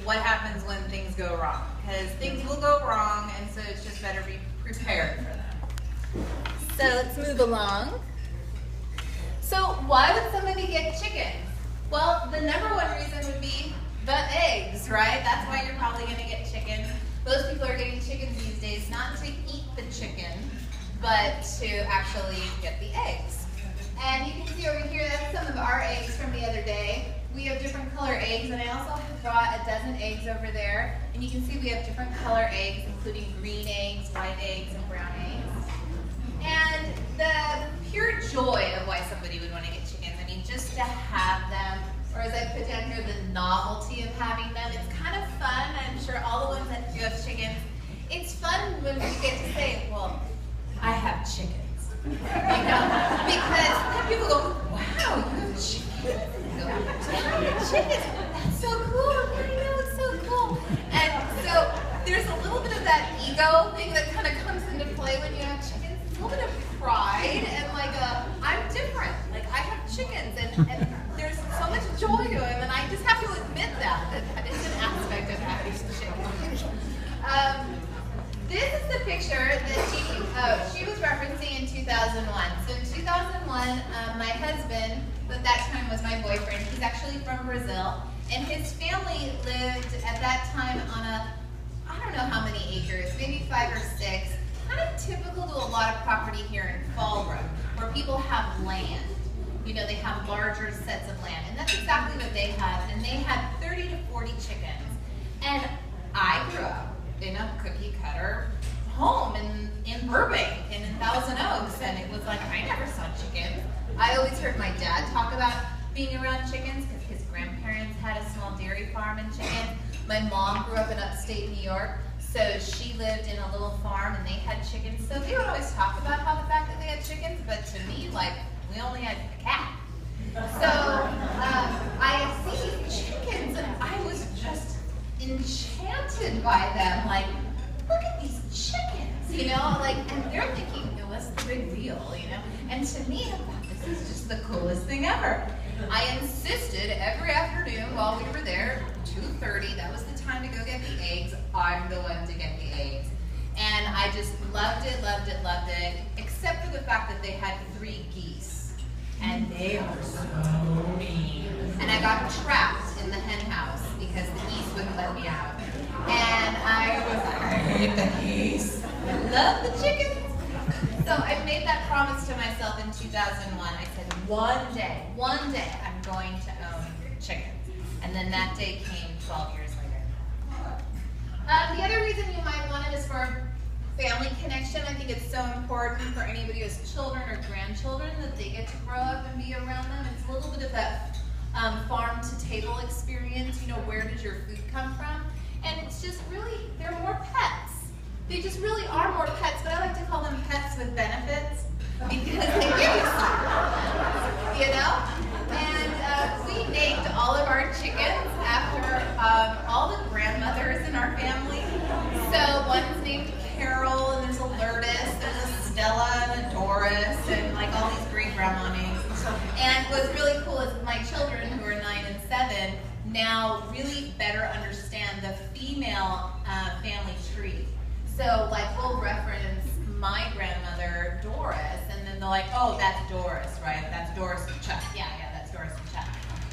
what happens when things go wrong. Because things will go wrong, and so it's just better to be prepared for them. So let's move along. So why would somebody get chickens? Well, the number one reason would be the eggs, right? That's why you're probably going to get chickens. Most people are getting chickens these days, not to eat the chicken, but to actually get the eggs. And you can see over here, that's some of our eggs from the other day. We have different color eggs, and I also brought a dozen eggs over there. And you can see we have different color eggs, including green eggs, white eggs, and brown eggs. And the pure joy of why somebody would want to get chickens, I mean, just to have them, or as I put down here, the novelty of having them, it's kind of fun. I'm sure all the ones that do have chickens, it's fun when we get to say, well, I have chickens. You know, because then people go, wow, you have chickens? Chickens, that's so cool. I know, it's so cool. And so there's a little bit of that ego thing that kind of comes into play when you have chickens. A little bit of pride and like I'm different. Like I have chickens and there's so much joy to them, and I just have to admit that is an aspect of having chickens. This is the picture that she was referencing in 2001. So in 2001, my husband, who at that time was my boyfriend, he's actually from Brazil, and his family lived at that time on I don't know how many acres, maybe 5 or 6, kind of typical to a lot of property here in Fallbrook, where people have land. You know, they have larger sets of land, and that's exactly what they had, and they had 30 to 40 chickens. And I grew up in a cookie cutter home in Burbank and in Thousand Oaks, and it was like I never saw chickens. I always heard my dad talk about being around chickens because his grandparents had a small dairy farm and chickens. My mom grew up in upstate New York, so she lived in a little farm and they had chickens. So they would always talk about how the fact that they had chickens, but to me, like, we only had a cat. So I had seen chickens and I was just enchanted by them. Like, look at these chickens, you know, like, and they're thinking, what's the big deal, you know? And to me, I thought, this is just the coolest thing ever. I insisted every afternoon while we were there, 2:30, that was the time to go get the eggs. I'm the one to get the eggs. And I just loved it, loved it, loved it, except for the fact that they had 3 geese. And they are so mean. And I got trapped in the hen house because the geese wouldn't let me out. And I was like, I hate the geese. I love the chickens. So I made that promise to myself in 2001. I said, one day, I'm going to own chickens. And then that day came 12 years later. The other reason you might want it is for family connection. I think it's so important for anybody who has children or grandchildren that they get to grow up and be around them. It's a little bit of that farm-to-table experience. You know, where does your food come from? And it's just really, they're more pets. They just really are more pets, but I like to call them pets with benefits because they give you something, you know? And we named all of our chickens after all the grandmothers in our family. So one's named Carol, and there's a Lourdes, there's a Stella, and a Doris, and like all these great grandma names. And what's really cool is my children, who are 9 and 7, now really better understand the female family tree. So like we'll reference my grandmother, Doris, and then they're like, oh, that's Doris, right? That's Doris and Chuck. Yeah, that's Doris and Chuck.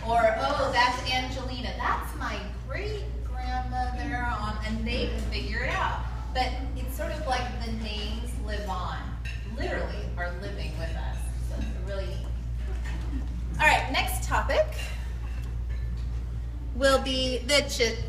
Or, oh, that's Angelina. That's my great-grandmother on, and they can figure it out. But it's sort of like the names live on, literally are living with us. So it's really neat. All right, next topic will be the chicken.